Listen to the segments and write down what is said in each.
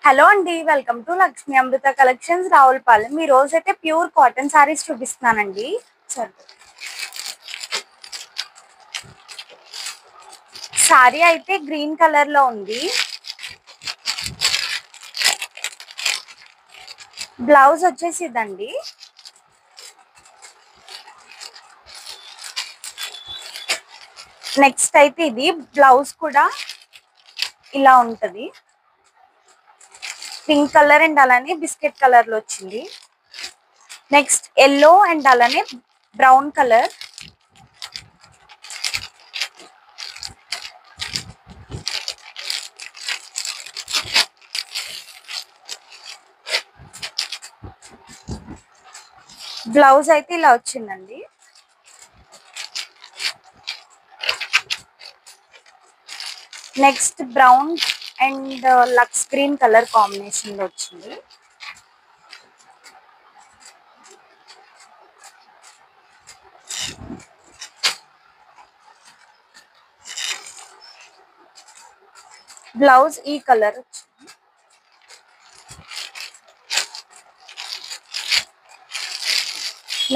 Hello అండి, welcome to Lakshmi Amrutha collections Ravulapalem. ఈ రోజు అయితే ప్యూర్ కాటన్ సారీస్ చూపిస్తున్నానండి. సరే, సారీ అయితే గ్రీన్ కలర్ లో ఉంది. బ్లౌజ్ వచ్చేసి ఇదండి. నెక్స్ట్ అయితే ఇది బ్లౌజ్ కూడా ఇలా ఉంటది. పింక్ కలర్ అండ్ అలానే బిస్కెట్ కలర్ లో వచ్చింది. నెక్స్ట్ ఎల్లో అండ్ అలానే బ్రౌన్ కలర్. బ్లౌజ్ అయితే ఇలా వచ్చిందండి. Next brown and lux green colour combination లో వచ్చింది. బ్లౌజ్ ఈ కలర్ వచ్చింది.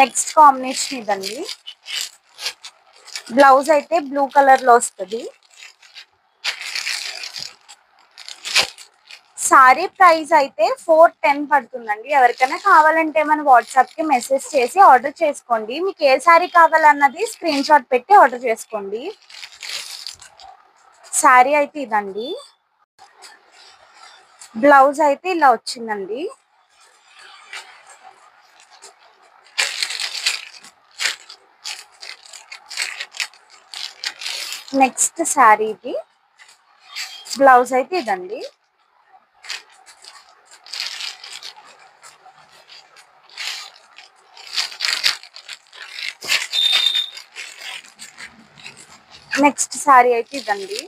నెక్స్ట్ కాంబినేషన్ ఇదండి. బ్లౌజ్ అయితే బ్లూ కలర్ లో వస్తుంది. సారీ ప్రైస్ అయితే 410 పడుతుందండి. ఎవరికైనా కావాలంటే మన వాట్సాప్ కి మెసేజ్ చేసి ఆర్డర్ చేసుకోండి. మీకు ఏ సారీ కావాలన్నది స్క్రీన్ షాట్ పెట్టి ఆర్డర్ చేసుకోండి. సారీ అయితే ఇదండి. బ్లౌజ్ అయితే ఇలా వచ్చిందండి. నెక్స్ట్ శారీది బ్లౌజ్ అయితే ఇదండి. నెక్స్ట్ శారీ అయితే ఇదండి.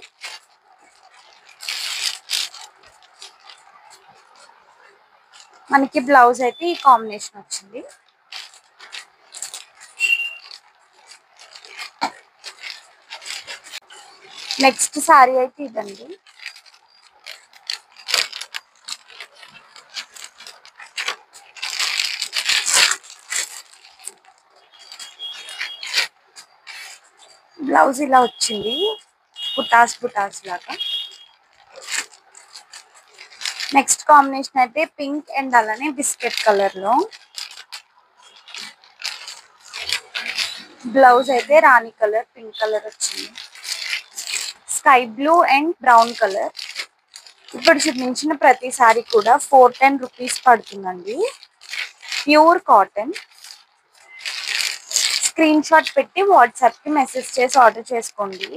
మనకి బ్లౌజ్ అయితే ఈ కాంబినేషన్ వచ్చింది. నెక్స్ట్ శారీ అయితే ఇదండి. బ్లౌజ్ ఇలా వచ్చింది, బుటాస్ బుటాస్ లాగా. నెక్స్ట్ కాంబినేషన్ అయితే పింక్ అండ్ అలానే బిస్కెట్ కలర్ లో. బ్లౌజ్ అయితే రాణి కలర్ పింక్ కలర్ వచ్చింది. Sky blue and brown colour. ఇప్పుడు చూపించిన ప్రతి సారీ కూడా 410 రూపీస్ పడుతుందండి. Pure cotton. స్క్రీన్ షాట్ పెట్టి వాట్సాప్ కి మెసేజ్ చేసి ఆర్డర్ చేసుకోండి.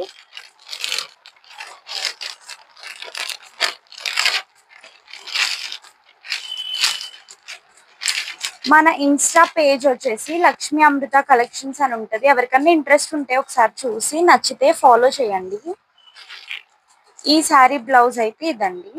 మన ఇన్స్టా పేజ్ వచ్చేసి లక్ష్మీ అమృత కలెక్షన్స్ అని ఉంటది. ఎవరికన్నా ఇంట్రెస్ట్ ఉంటే ఒకసారి చూసి నచ్చితే ఫాలో చేయండి. ఈ సారీ బ్లౌజ్ అయితే ఇదండి.